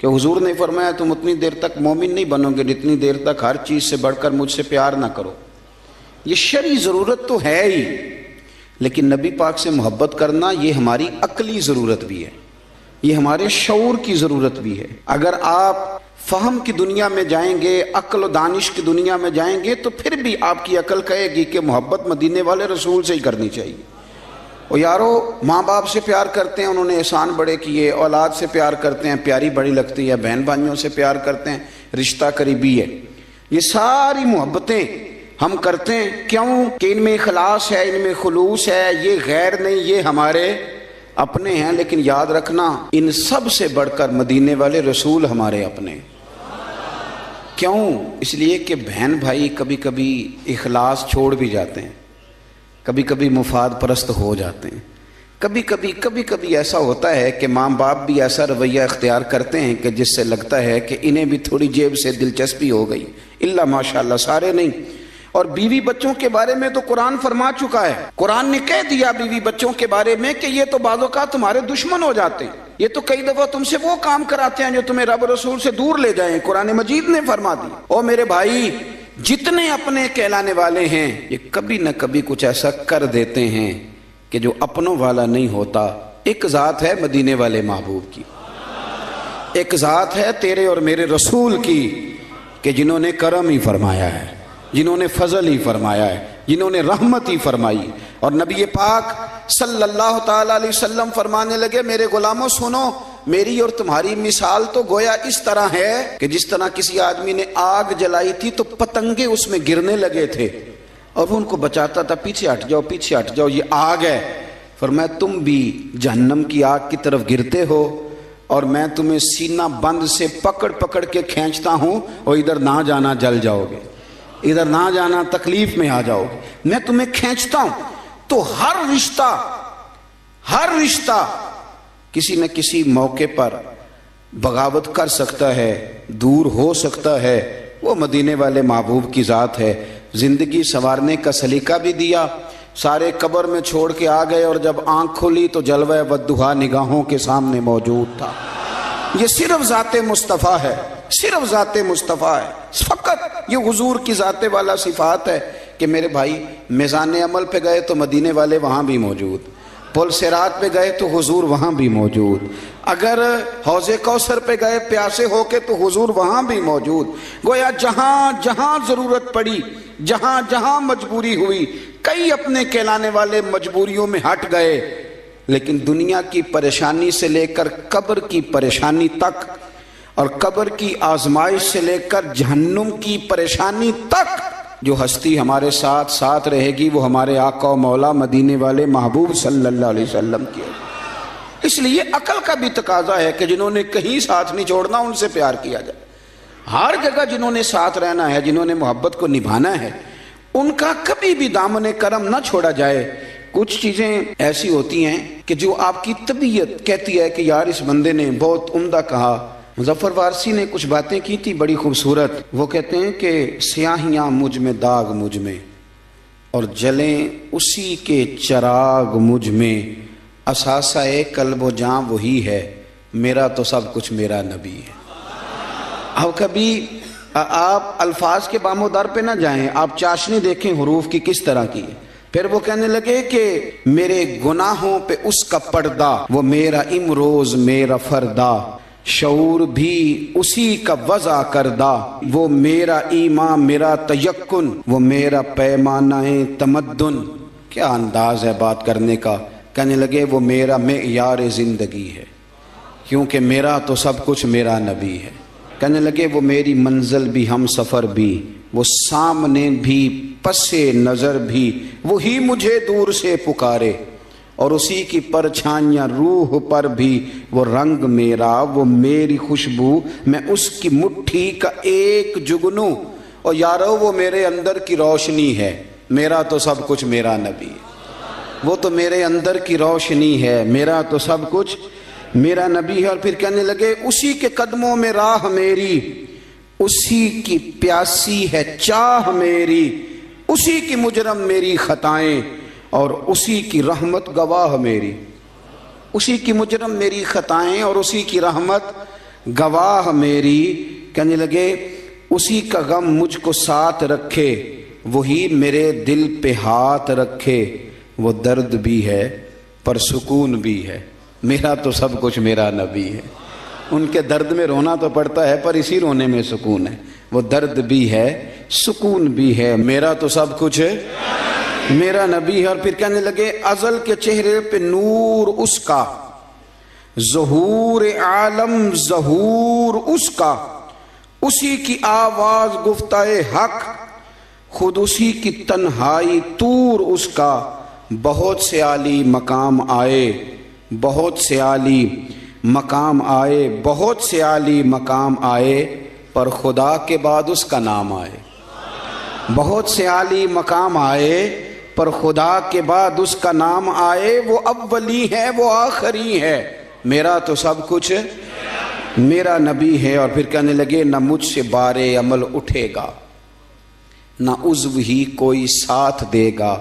کہ حضور نے فرمایا تم اتنی دیر تک مومن نہیں بنو گے جتنی دیر تک ہر چیز سے بڑھ کر مجھ سے پیار نہ کرو۔ یہ شرعی ضرورت تو ہے ہی، لیکن نبی پاک سے محبت کرنا یہ ہماری عقلی ضرورت بھی ہے، یہ ہمارے شعور کی ضرورت بھی ہے۔ اگر آپ فہم کی دنیا میں جائیں گے، عقل و دانش کی دنیا میں جائیں گے، تو پھر بھی آپ کی عقل کہے گی کہ محبت مدینے والے رسول سے ہی کرنی چاہیے۔ اور یارو ماں باپ سے پیار کرتے ہیں، انہوں نے احسان بڑے کیے، اولاد سے پیار کرتے ہیں، پیاری بڑی لگتی ہے، بہن بھائیوں سے پیار کرتے ہیں، رشتہ قریبی ہے۔ یہ ساری محبتیں ہم کرتے ہیں کیوں؟ کہ ان میں اخلاص ہے، ان میں خلوص ہے، یہ غیر نہیں، یہ ہمارے اپنے ہیں۔ لیکن یاد رکھنا ان سب سے بڑھ کر مدینے والے رسول ہمارے اپنے۔ کیوں؟ اس لیے کہ بہن بھائی کبھی کبھی اخلاص چھوڑ بھی جاتے ہیں، کبھی کبھی مفاد پرست ہو جاتے ہیں، کبھی کبھی ایسا ہوتا ہے کہ ماں باپ بھی ایسا رویہ اختیار کرتے ہیں کہ جس سے لگتا ہے کہ انہیں بھی تھوڑی جیب سے دلچسپی ہو گئی، الا ماشاءاللہ سارے نہیں۔ اور بیوی بچوں کے بارے میں تو قرآن فرما چکا ہے، قرآن نے کہہ دیا بیوی بچوں کے بارے میں کہ یہ تو بعض اوقات تمہارے دشمن ہو جاتے ہیں، یہ تو کئی دفعہ تم سے وہ کام کراتے ہیں جو تمہیں رب رسول سے دور لے جائیں، قرآن مجید نے فرما دی۔ او میرے بھائی، جتنے اپنے کہلانے والے ہیں یہ کبھی نہ کبھی کچھ ایسا کر دیتے ہیں کہ جو اپنوں والا نہیں ہوتا۔ ایک ذات ہے مدینے والے محبوب کی، ایک ذات ہے تیرے اور میرے رسول کی کہ جنہوں نے کرم ہی فرمایا ہے، جنہوں نے فضل ہی فرمایا ہے، جنہوں نے رحمت ہی فرمائی۔ اور نبی پاک صلی اللہ تعالی علیہ وسلم فرمانے لگے میرے غلاموں سنو، میری اور تمہاری مثال تو گویا اس طرح ہے کہ جس طرح کسی آدمی نے آگ جلائی تھی تو پتنگے اس میں گرنے لگے تھے اور وہ ان کو بچاتا تھا، پیچھے ہٹ جاؤ پیچھے ہٹ جاؤ، یہ آگ ہے۔ فرمایا تم بھی جہنم کی آگ کی طرف گرتے ہو اور میں تمہیں سینہ بند سے پکڑ پکڑ کے کھینچتا ہوں اور ادھر نہ جانا جل جاؤ گے، ادھر نہ جانا تکلیف میں آ جاؤ گے، میں تمہیں کھینچتا ہوں۔ تو ہر رشتہ کسی نہ کسی موقع پر بغاوت کر سکتا ہے، دور ہو سکتا ہے، وہ مدینے والے محبوب کی ذات ہے۔ زندگی سنوارنے کا سلیقہ بھی دیا، سارے قبر میں چھوڑ کے آ گئے اور جب آنکھ کھلی تو جلوہ والضحیٰ نگاہوں کے سامنے موجود تھا۔ یہ صرف ذات مصطفیٰ ہے، صرف ذات مصطفیٰ ہے، فقط یہ حضور کی ذات والا صفات ہے کہ میرے بھائی میزان عمل پہ گئے تو مدینے والے وہاں بھی موجود، پل صراط پہ گئے تو حضور وہاں بھی موجود، اگر حوض کوثر پہ گئے پیاسے ہو کے تو حضور وہاں بھی موجود۔ گویا جہاں جہاں ضرورت پڑی، جہاں جہاں مجبوری ہوئی، کئی اپنے کہلانے والے مجبوریوں میں ہٹ گئے، لیکن دنیا کی پریشانی سے لے کر قبر کی پریشانی تک اور قبر کی آزمائش سے لے کر جہنم کی پریشانی تک جو ہستی ہمارے ساتھ ساتھ رہے گی وہ ہمارے آقا و مولا مدینے والے محبوب صلی اللہ علیہ وسلم کی ہے۔ اس لیے عقل کا بھی تقاضا ہے کہ جنہوں نے کہیں ساتھ نہیں چھوڑنا ان سے پیار کیا جائے، ہر جگہ جنہوں نے ساتھ رہنا ہے، جنہوں نے محبت کو نبھانا ہے، ان کا کبھی بھی دامن کرم نہ چھوڑا جائے۔ کچھ چیزیں ایسی ہوتی ہیں کہ جو آپ کی طبیعت کہتی ہے کہ یار اس بندے نے بہت عمدہ کہا۔ مظفر وارسی نے کچھ باتیں کی تھی بڑی خوبصورت، وہ کہتے ہیں کہ سیاہیاں مجھ میں داغ مجھ میں اور جلیں اسی کے چراغ مجھ میں، اثاثہ قلب و جاں وہی ہے، میرا تو سب کچھ میرا نبی ہے۔ اب کبھی آپ الفاظ کے بام و در پہ نہ جائیں، آپ چاشنی دیکھیں حروف کی کس طرح کی ہے۔ پھر وہ کہنے لگے کہ میرے گناہوں پہ اس کا پردہ، وہ میرا امروز میرا فردہ، شعور بھی اسی کا وضع کردہ، وہ میرا ایمان میرا تیقن، وہ میرا پیمانہ تمدن۔ کیا انداز ہے بات کرنے کا۔ کہنے لگے وہ میرا معیار زندگی ہے کیونکہ میرا تو سب کچھ میرا نبی ہے۔ کہنے لگے وہ میری منزل بھی ہم سفر بھی، وہ سامنے بھی پس نظر بھی، وہی مجھے دور سے پکارے اور اسی کی پرچھائیاں روح پر بھی، وہ رنگ میرا وہ میری خوشبو، میں اس کی مٹھی کا ایک جگنو، اور یارو وہ میرے اندر کی روشنی ہے، میرا تو سب کچھ میرا نبی ہے، وہ تو میرے اندر کی روشنی ہے، میرا تو سب کچھ میرا نبی ہے۔ اور پھر کہنے لگے اسی کے قدموں میں راہ میری، اسی کی پیاسی ہے چاہ میری، اسی کی مجرم میری خطائیں اور اسی کی رحمت گواہ میری، اسی کی مجرم میری خطائیں اور اسی کی رحمت گواہ میری، کہنے لگے اسی کا غم مجھ کو ساتھ رکھے، وہی میرے دل پہ ہاتھ رکھے، وہ درد بھی ہے پر سکون بھی ہے، میرا تو سب کچھ میرا نبی ہے۔ ان کے درد میں رونا تو پڑتا ہے پر اسی رونے میں سکون ہے، وہ درد بھی ہے سکون بھی ہے، میرا تو سب کچھ میرا نبی ہے۔ اور پھر کہنے لگے ازل کے چہرے پہ نور اس کا، ظہور عالم ظہور اس کا، اسی کی آواز گفتائے حق، خود اسی کی تنہائی طور اس کا، بہت سے عالی مقام آئے، بہت سے عالی مقام آئے، بہت سے عالی مقام آئے، پر خدا کے بعد اس کا نام آئے۔ بہت سے عالی مقام آئے پر خدا کے بعد اس کا نام آئے، وہ اولی ہے وہ آخری ہے، میرا تو سب کچھ میرا نبی ہے۔ اور پھر کہنے لگے نہ مجھ سے بار عمل اٹھے گا، نہ عضو ہی کوئی ساتھ دے گا،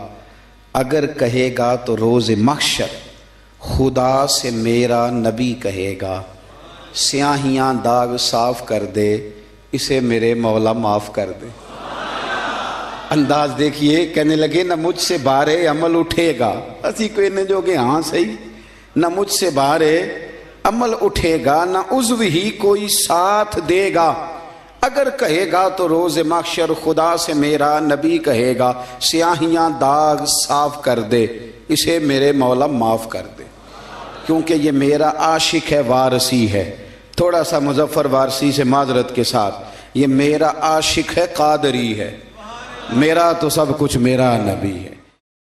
اگر کہے گا تو روز محشر خدا سے میرا نبی کہے گا، سیاہیاں داغ صاف کر دے، اسے میرے مولا معاف کر دے۔ انداز دیکھیے، کہنے لگے نہ مجھ سے بار عمل اٹھے گا، اسی کوئی نے جو کہ ہاں صحیح، نہ مجھ سے بار عمل اٹھے گا، نہ عضو ہی کوئی ساتھ دے گا، اگر کہے گا تو روز محشر خدا سے میرا نبی کہے گا، سیاہیاں داغ صاف کر دے، اسے میرے مولا معاف کر دے۔ کیونکہ یہ میرا عاشق ہے وارسی ہے، تھوڑا سا مظفر وارسی سے معذرت کے ساتھ، یہ میرا عاشق ہے قادری ہے، میرا تو سب کچھ میرا نبی ہے۔